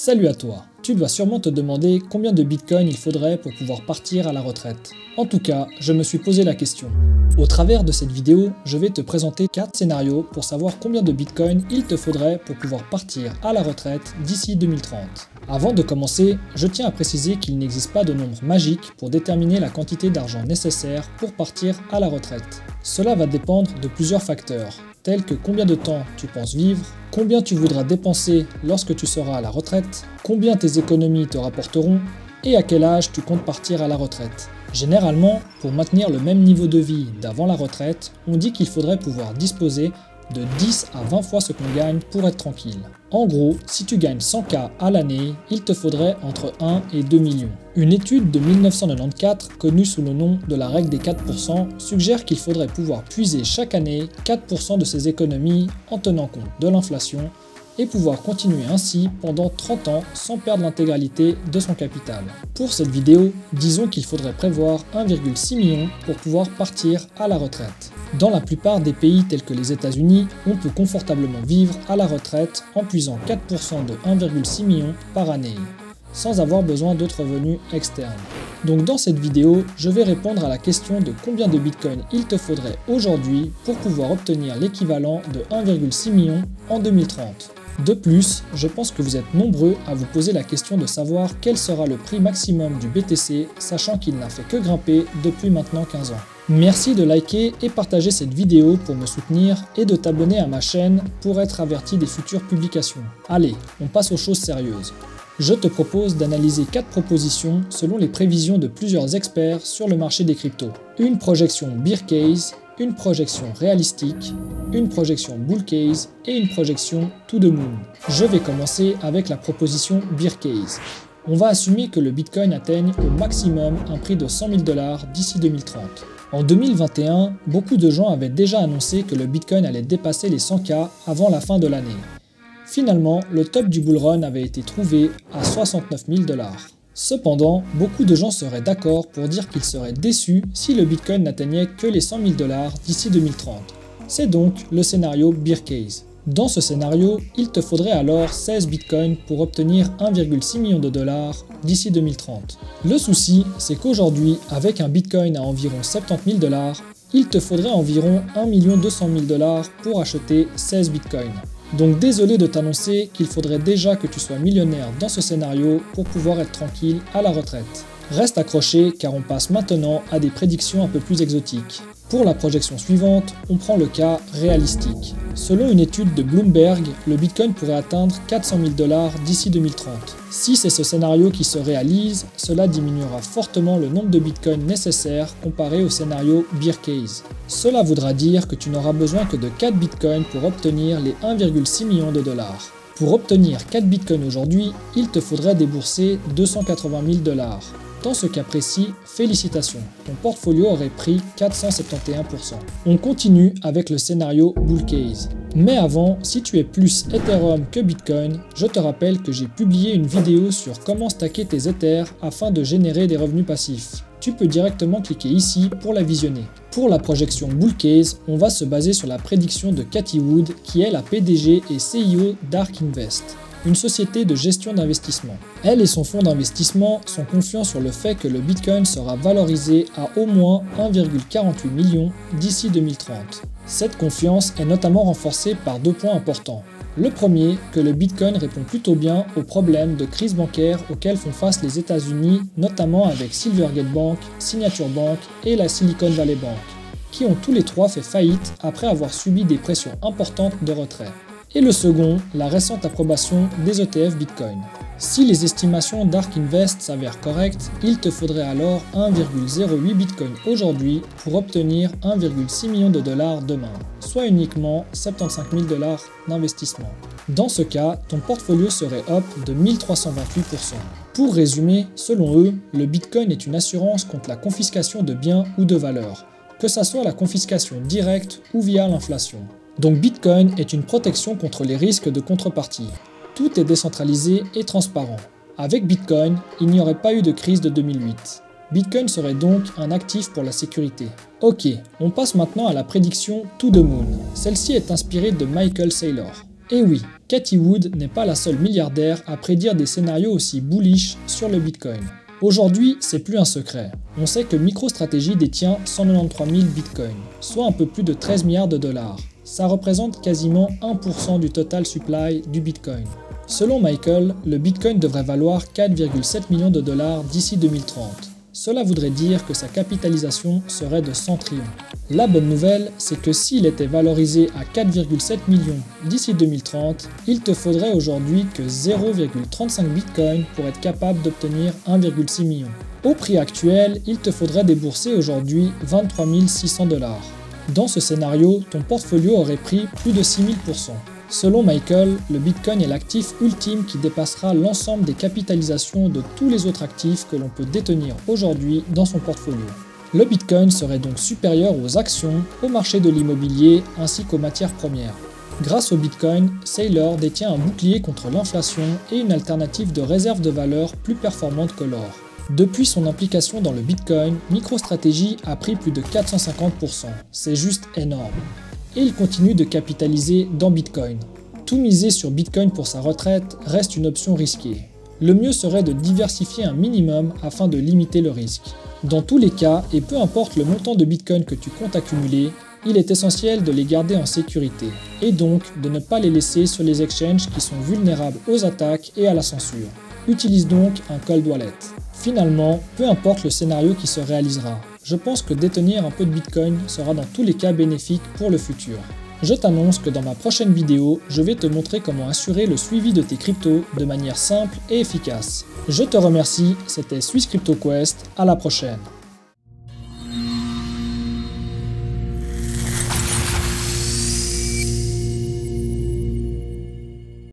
Salut à toi! Tu dois sûrement te demander combien de bitcoin il faudrait pour pouvoir partir à la retraite. En tout cas, je me suis posé la question. Au travers de cette vidéo, je vais te présenter 4 scénarios pour savoir combien de bitcoin il te faudrait pour pouvoir partir à la retraite d'ici 2030. Avant de commencer, je tiens à préciser qu'il n'existe pas de nombre magique pour déterminer la quantité d'argent nécessaire pour partir à la retraite. Cela va dépendre de plusieurs facteurs, tels que combien de temps tu penses vivre, combien tu voudras dépenser lorsque tu seras à la retraite, combien tes économies te rapporteront et à quel âge tu comptes partir à la retraite. Généralement, pour maintenir le même niveau de vie d'avant la retraite, on dit qu'il faudrait pouvoir disposer de 10 à 20 fois ce qu'on gagne pour être tranquille. En gros, si tu gagnes 100K à l'année, il te faudrait entre 1 et 2 millions. Une étude de 1994, connue sous le nom de la règle des 4%, suggère qu'il faudrait pouvoir puiser chaque année 4% de ses économies en tenant compte de l'inflation et pouvoir continuer ainsi pendant 30 ans sans perdre l'intégralité de son capital. Pour cette vidéo, disons qu'il faudrait prévoir 1,6 million pour pouvoir partir à la retraite. Dans la plupart des pays tels que les États-Unis, on peut confortablement vivre à la retraite en puisant 4% de 1,6 million par année, sans avoir besoin d'autres revenus externes. Donc dans cette vidéo, je vais répondre à la question de combien de bitcoin il te faudrait aujourd'hui pour pouvoir obtenir l'équivalent de 1,6 million en 2030. De plus, je pense que vous êtes nombreux à vous poser la question de savoir quel sera le prix maximum du BTC, sachant qu'il n'a fait que grimper depuis maintenant 15 ans. Merci de liker et partager cette vidéo pour me soutenir et de t'abonner à ma chaîne pour être averti des futures publications. Allez, on passe aux choses sérieuses. Je te propose d'analyser 4 propositions selon les prévisions de plusieurs experts sur le marché des cryptos. Une projection bear case, une projection réalistique, une projection bull case et une projection to the moon. Je vais commencer avec la proposition bear case. On va assumer que le Bitcoin atteigne au maximum un prix de 100 000 $ d'ici 2030. En 2021, beaucoup de gens avaient déjà annoncé que le Bitcoin allait dépasser les 100K avant la fin de l'année. Finalement, le top du bull run avait été trouvé à 69 000 $. Cependant, beaucoup de gens seraient d'accord pour dire qu'ils seraient déçus si le Bitcoin n'atteignait que les 100 000 $ d'ici 2030. C'est donc le scénario bear case. Dans ce scénario, il te faudrait alors 16 bitcoins pour obtenir 1,6 million de dollars d'ici 2030. Le souci, c'est qu'aujourd'hui, avec un bitcoin à environ 70 000 $, il te faudrait environ 1 200 000 $ pour acheter 16 bitcoins. Donc désolé de t'annoncer qu'il faudrait déjà que tu sois millionnaire dans ce scénario pour pouvoir être tranquille à la retraite. Reste accroché car on passe maintenant à des prédictions un peu plus exotiques. Pour la projection suivante, on prend le cas réalistique. Selon une étude de Bloomberg, le Bitcoin pourrait atteindre 400 000 $ d'ici 2030. Si c'est ce scénario qui se réalise, cela diminuera fortement le nombre de Bitcoins nécessaires comparé au scénario bear case. Cela voudra dire que tu n'auras besoin que de 4 Bitcoins pour obtenir les 1,6 million de dollars. Pour obtenir 4 Bitcoins aujourd'hui, il te faudrait débourser 280 000 $. Dans ce cas précis, félicitations, ton portfolio aurait pris 471%. On continue avec le scénario bull case. Mais avant, si tu es plus Ethereum que Bitcoin, je te rappelle que j'ai publié une vidéo sur comment stacker tes Ethers afin de générer des revenus passifs. Tu peux directement cliquer ici pour la visionner. Pour la projection bull case, on va se baser sur la prédiction de Cathie Wood, qui est la PDG et CEO d'Ark Invest, une société de gestion d'investissement. Elle et son fonds d'investissement sont confiants sur le fait que le Bitcoin sera valorisé à au moins 1,48 million d'ici 2030. Cette confiance est notamment renforcée par 2 points importants. Le premier, que le Bitcoin répond plutôt bien aux problèmes de crise bancaire auxquels font face les États-Unis, notamment avec Silvergate Bank, Signature Bank et la Silicon Valley Bank, qui ont tous les 3 fait faillite après avoir subi des pressions importantes de retrait. Et le second, la récente approbation des ETF Bitcoin. Si les estimations d'Ark Invest s'avèrent correctes, il te faudrait alors 1,08 Bitcoin aujourd'hui pour obtenir 1,6 million de dollars demain, soit uniquement 75 000 $ d'investissement. Dans ce cas, ton portfolio serait up de 1328%. Pour résumer, selon eux, le Bitcoin est une assurance contre la confiscation de biens ou de valeurs, que ce soit la confiscation directe ou via l'inflation. Donc Bitcoin est une protection contre les risques de contrepartie. Tout est décentralisé et transparent. Avec Bitcoin, il n'y aurait pas eu de crise de 2008. Bitcoin serait donc un actif pour la sécurité. Ok, on passe maintenant à la prédiction to the moon. Celle-ci est inspirée de Michael Saylor. Et oui, Cathie Wood n'est pas la seule milliardaire à prédire des scénarios aussi bullish sur le Bitcoin. Aujourd'hui, c'est plus un secret. On sait que MicroStrategy détient 193 000 bitcoins, soit un peu plus de 13 milliards de dollars. Ça représente quasiment 1% du total supply du Bitcoin. Selon Michael, le Bitcoin devrait valoir 4,7 millions de dollars d'ici 2030. Cela voudrait dire que sa capitalisation serait de 100 trillions. La bonne nouvelle, c'est que s'il était valorisé à 4,7 millions d'ici 2030, il te faudrait aujourd'hui que 0,35 bitcoin pour être capable d'obtenir 1,6 million. Au prix actuel, il te faudrait débourser aujourd'hui 23 600 dollars. Dans ce scénario, ton portfolio aurait pris plus de 6000%. Selon Michael, le Bitcoin est l'actif ultime qui dépassera l'ensemble des capitalisations de tous les autres actifs que l'on peut détenir aujourd'hui dans son portfolio. Le Bitcoin serait donc supérieur aux actions, au marché de l'immobilier ainsi qu'aux matières premières. Grâce au Bitcoin, Saylor détient un bouclier contre l'inflation et une alternative de réserve de valeur plus performante que l'or. Depuis son implication dans le Bitcoin, MicroStrategy a pris plus de 450%. C'est juste énorme. Et il continue de capitaliser dans Bitcoin. Tout miser sur Bitcoin pour sa retraite reste une option risquée. Le mieux serait de diversifier un minimum afin de limiter le risque. Dans tous les cas, et peu importe le montant de Bitcoin que tu comptes accumuler, il est essentiel de les garder en sécurité, et donc de ne pas les laisser sur les exchanges qui sont vulnérables aux attaques et à la censure. Utilise donc un cold wallet. Finalement, peu importe le scénario qui se réalisera, je pense que détenir un peu de Bitcoin sera dans tous les cas bénéfique pour le futur. Je t'annonce que dans ma prochaine vidéo, je vais te montrer comment assurer le suivi de tes cryptos de manière simple et efficace. Je te remercie, c'était Swiss Crypto Quest, à la prochaine.